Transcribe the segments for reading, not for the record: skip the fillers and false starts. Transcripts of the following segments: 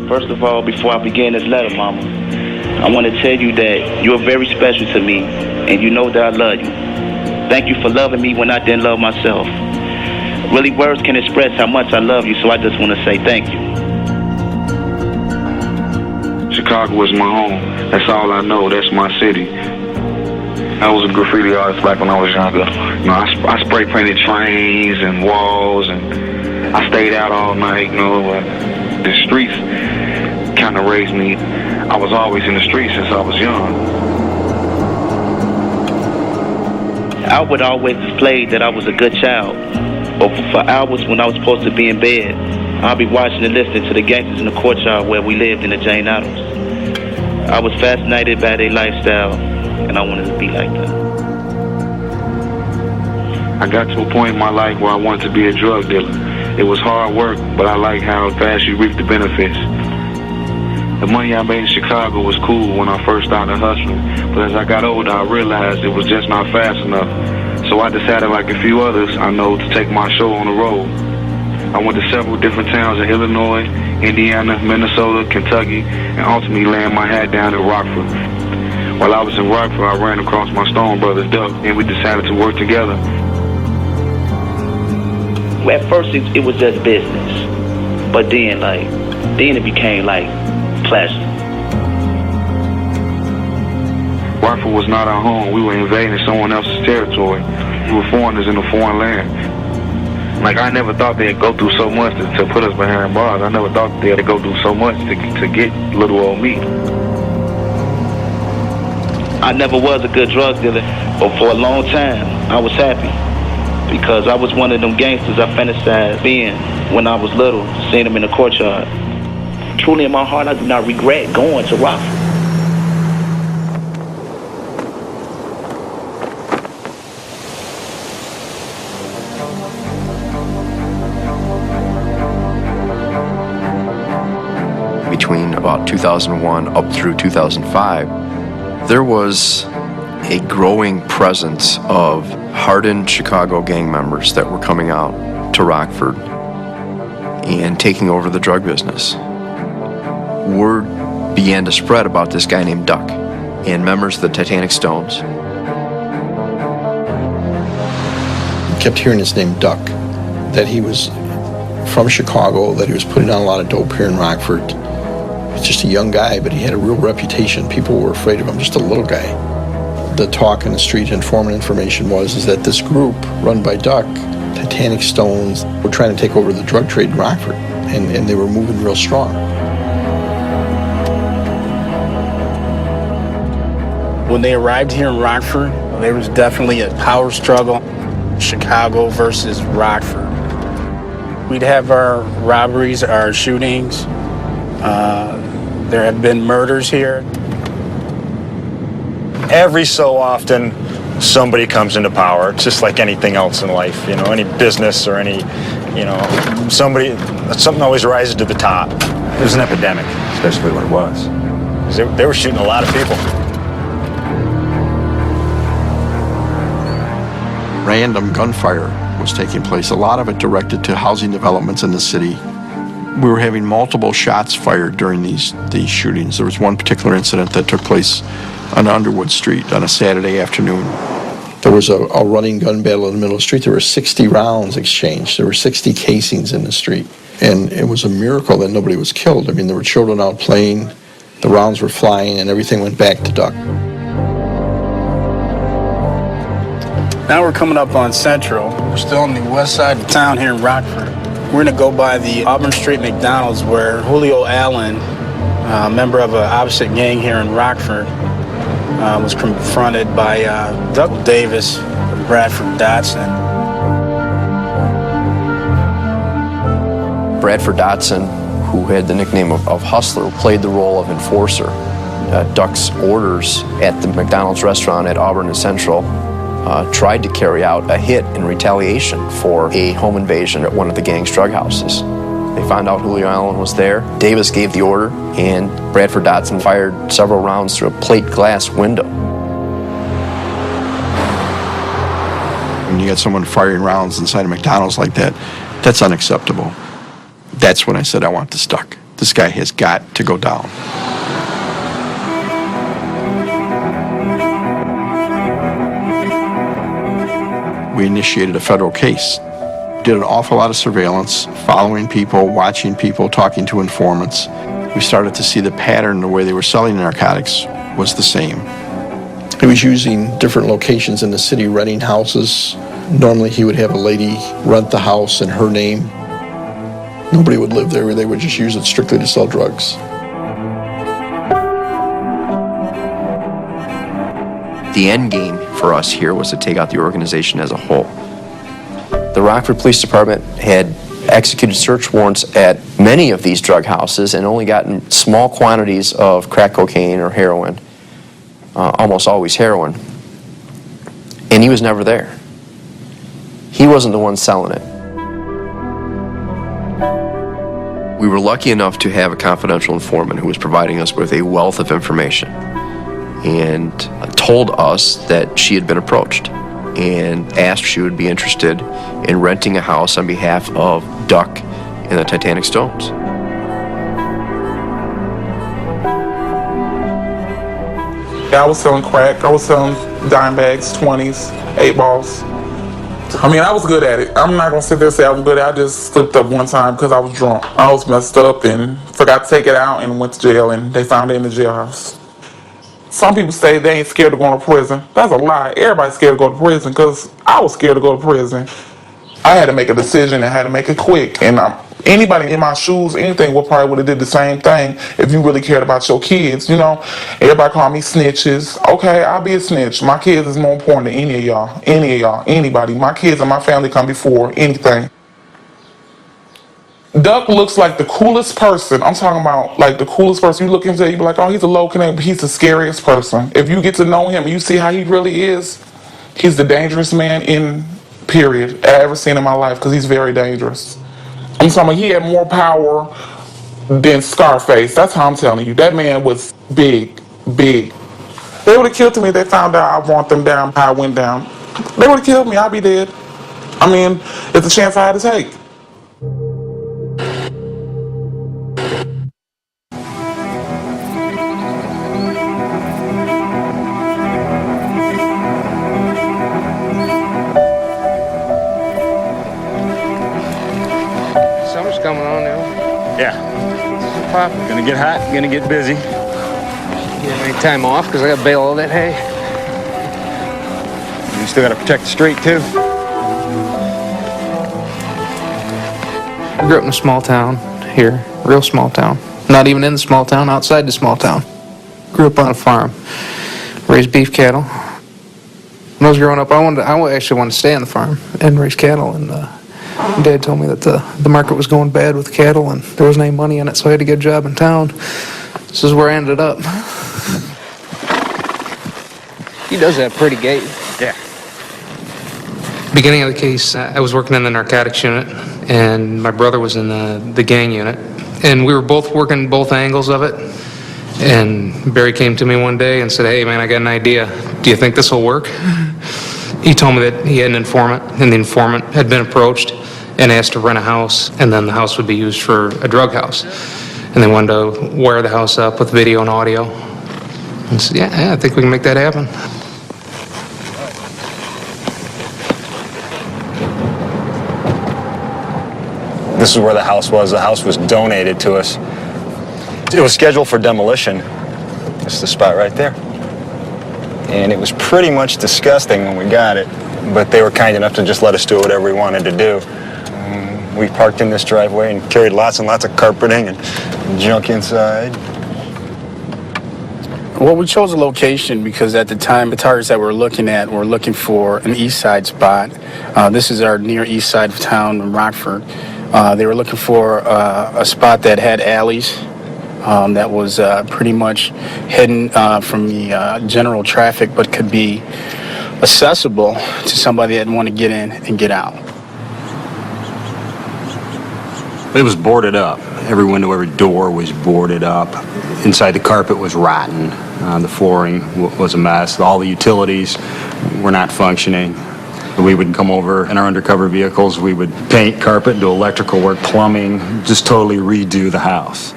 First of all, before I begin this letter, Mama, I want to tell you that you're very special to me, and you know that I love you. Thank you for loving me when I didn't love myself. Really, words can express how much I love you, so I just want to say thank you. Chicago is my home. That's all I know. That's my city. I was a graffiti artist back when I was younger. You know, I spray painted trains and walls, and I stayed out all night. You know, the streets kind of raised me. I was always in the streets since I was young. Albert always displayed that I was a good child, but for hours when I was supposed to be in bed, I'll be watching and listening to the gangsters in the courtyard where we lived in the Jane Addams. I was fascinated by their lifestyle, and I wanted to be like them. I got to a point in my life where I wanted to be a drug dealer. It was hard work, but I like how fast you reap the benefits. The money I made in Chicago was cool when I first started hustling, but as I got older, I realized it was just not fast enough. So I decided, like a few others I know, to take my show on the road. I went to several different towns in Illinois, Indiana, Minnesota, Kentucky, and ultimately landed my hat down in Rockford. While I was in Rockford, I ran across my Stone brothers, Duck, and we decided to work together. At first, it was just business, but then it became pleasure. Rockford was not our home. We were invading someone else's territory. We were foreigners in a foreign land. I never thought they'd go through so much to put us behind bars. I never thought they'd go through so much to get little old me. I never was a good drug dealer, but for a long time, I was happy because I was one of them gangsters I fantasized being when I was little, seeing them in the courtyard. Truly in my heart, I do not regret going to Rockford. Between about 2001 up through 2005, there was a growing presence of hardened Chicago gang members that were coming out to Rockford and taking over the drug business. Word began to spread about this guy named Duck and members of the Titanic Stones. I kept hearing his name Duck, that he was from Chicago, that he was putting on a lot of dope here in Rockford. He's just a young guy, but he had a real reputation. People were afraid of him, just a little guy. The talk in the street, informant information was that this group run by Duck, Titanic Stones, were trying to take over the drug trade in Rockford, and they were moving real strong. When they arrived here in Rockford, there was definitely a power struggle, Chicago versus Rockford. We'd have our robberies, our shootings. There have been murders here. Every so often, somebody comes into power. It's just like anything else in life, any business or any, something always rises to the top. It was an epidemic, is basically what it was. They were shooting a lot of people. Random gunfire was taking place, a lot of it directed to housing developments in the city. We were having multiple shots fired during these shootings. There was one particular incident that took place on Underwood Street on a Saturday afternoon. There was a running gun battle in the middle of the street. There were 60 rounds exchanged. There were 60 casings in the street. And it was a miracle that nobody was killed. I mean, there were children out playing, the rounds were flying, and everything went back to Duck. Now we're coming up on Central. We're still on the west side of town here in Rockford. We're gonna go by the Auburn Street McDonald's where Julio Allen, a member of an opposite gang here in Rockford, was confronted by Duck Davis and Bradford Dotson. Bradford Dotson, who had the nickname of Hustler, played the role of enforcer. Duck's orders at the McDonald's restaurant at Auburn and Central tried to carry out a hit in retaliation for a home invasion at one of the gang's drug houses. They found out Julio Allen was there. Davis gave the order, and Bradford Dotson fired several rounds through a plate glass window. When you get someone firing rounds inside a McDonald's like that, that's unacceptable. That's when I said, I want this Duck. this guy has got to go down. We initiated a federal case. Did an awful lot of surveillance, following people, watching people, talking to informants. We started to see the pattern, the way they were selling narcotics was the same. He was using different locations in the city, renting houses. Normally he would have a lady rent the house in her name. Nobody would live there. They would just use it strictly to sell drugs. The end game for us here was to take out the organization as a whole. The Rockford Police Department had executed search warrants at many of these drug houses and only gotten small quantities of crack cocaine or heroin, almost always heroin. And he was never there. He wasn't the one selling it. We were lucky enough to have a confidential informant who was providing us with a wealth of information and told us that she had been approached and asked if she would be interested in renting a house on behalf of Duck and the Titanic Stones. I was selling crack, I was selling dime bags, 20s, 8 balls. I mean, I was good at it. I'm not gonna sit there and say I was good at it. I just slipped up one time because I was drunk. I was messed up and forgot to take it out and went to jail, and they found it in the jailhouse. Some people say they ain't scared of going to prison. That's a lie. Everybody's scared to go to prison because I was scared to go to prison. I had to make a decision and had to make it quick. And anybody in my shoes, anything, would probably would have did the same thing if you really cared about your kids. You know, everybody call me snitches. Okay, I'll be a snitch. My kids is more important than any of y'all, anybody. My kids and my family come before anything. Duck looks like the coolest person. I'm talking about like the coolest person. You look into it, you be like, oh, he's a low connect, but he's the scariest person. If you get to know him and you see how he really is, he's the dangerous man in period I ever seen in my life because he's very dangerous. I'm talking about he had more power than Scarface. That's how I'm telling you. That man was big, big. They would have killed me if they found out I want them down, how I went down. They would have killed me. I'd be dead. I mean, it's a chance I had to take. Summer's coming on now. Yeah. Popping. Gonna get hot, gonna get busy. You have any time off? Because I got to bale all that hay. You still gotta protect the street too. I grew up in a small town here, real small town. Not even in the small town, outside the small town. Grew up on a farm, raised beef cattle. When I was growing up, I actually wanted to stay on the farm and raise cattle. And Dad told me that the market was going bad with cattle and there wasn't any money in it, so I had to get a job in town. This is where I ended up. He does have a pretty gait. Yeah. Beginning of the case, I was working in the narcotics unit, and my brother was in the gang unit. And we were both working both angles of it. And Barry came to me one day and said, hey, man, I got an idea. Do you think this will work? He told me that he had an informant, and the informant had been approached and asked to rent a house, and then the house would be used for a drug house. And they wanted to wire the house up with video and audio. And I said, yeah, I think we can make that happen. This is where the house was. The house was donated to us. It was scheduled for demolition. It's the spot right there. And it was pretty much disgusting when we got it, but they were kind enough to just let us do whatever we wanted to do. We parked in this driveway and carried lots and lots of carpeting and junk inside. Well, we chose a location because at the time, the targets that we're looking at were looking for an east side spot. This is our near east side of town in Rockford. They were looking for a spot that had alleys, that was pretty much hidden from the general traffic, but could be accessible to somebody that want to get in and get out. It was boarded up. Every window, every door was boarded up. Inside, the carpet was rotten. The flooring was a mess. All the utilities were not functioning. We would come over in our undercover vehicles. We would paint, carpet, do electrical work, plumbing, just totally redo the house.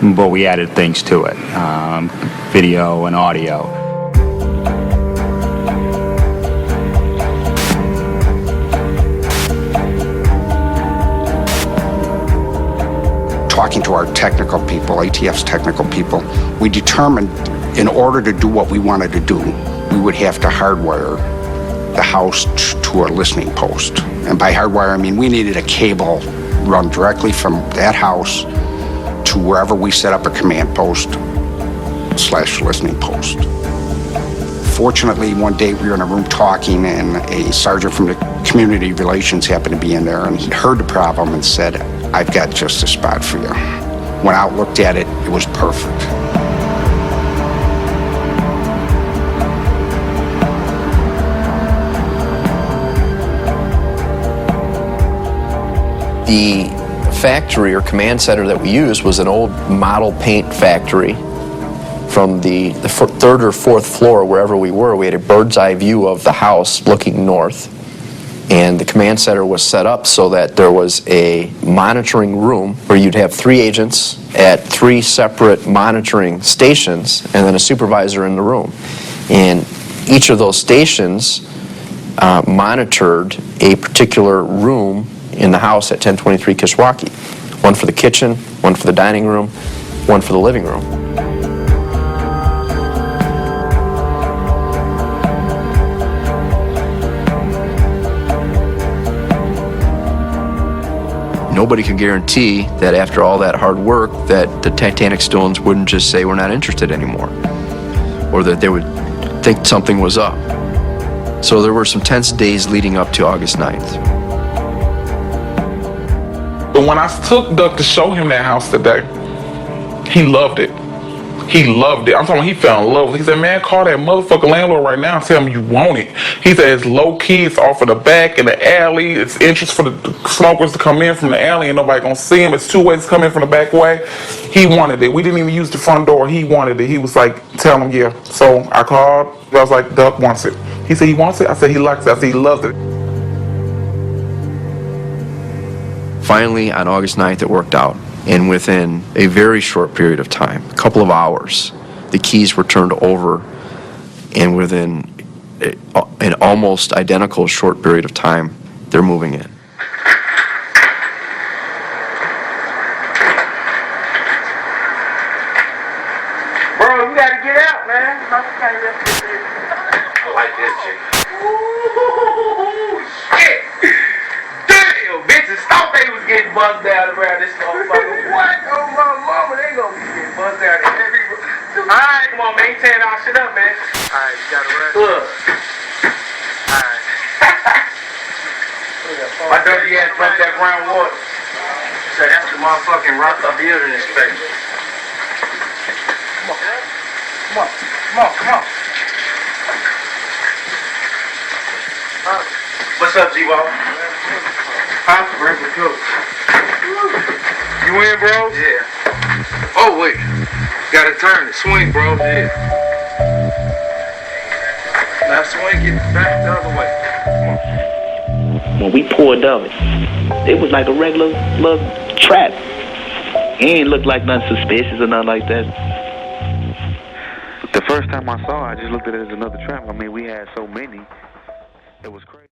but we added things to it, video and audio. Talking to our technical people, ATF's technical people, we determined in order to do what we wanted to do, we would have to hardwire the house to a listening post. And by hardwire, I mean we needed a cable run directly from that house to wherever we set up a command post / listening post. Fortunately, one day we were in a room talking and a sergeant from the community relations happened to be in there, and he heard the problem and said, "I've got just a spot for you." Went out, looked at it, it was perfect. The factory or command center that we used was an old model paint factory. From the third or fourth floor, wherever we were, we had a bird's eye view of the house looking north. And the command center was set up so that there was a monitoring room where you'd have 3 agents at 3 separate monitoring stations and then a supervisor in the room. And each of those stations monitored a particular room in the house at 1023 Kishwaukee. One for the kitchen, one for the dining room, one for the living room. Nobody can guarantee that after all that hard work that the Titanic Stones wouldn't just say we're not interested anymore, or that they would think something was up. So there were some tense days leading up to August 9th. But when I took Duck to show him that house today, he loved it. He loved it. I'm talking, he fell in love with it. He said, "Man, call that motherfucking landlord right now and tell him you want it." He said it's low key, it's off of the back in the alley. It's interest for the smokers to come in from the alley and nobody gonna see him. It's 2 ways to come in from the back way. He wanted it. We didn't even use the front door. He wanted it. He was like, tell him, yeah. So I called. I was like, Duck wants it. He said he wants it. I said he likes it. I said he loves it. Finally, on August 9th, it worked out. And within a very short period of time, a couple of hours, the keys were turned over. And within an almost identical short period of time, they're moving in. Bro, you gotta get out, man. I like this chick. Ooh, shit. Damn, bitches thought they was getting buzzed out around this motherfucker. What? Oh, my mama, they gonna be getting buzzed out in every room. Alright, come on, man. You tearing our shit up, man. Alright, you gotta run. Look. Alright. My dirty ass dumped that brown water. So that's the motherfucking rock of building inspector. Come on. What's up, G-Ball? Huh? Where's the coach? You in, bro? Yeah. Oh, wait. Gotta turn it. Swing, bro. Yeah. Now swing, get back the other way. When we pulled up, it was like a regular little trap. It ain't look like nothing suspicious or nothing like that. The first time I saw it, I just looked at it as another trap. I mean, we had so many. It was crazy.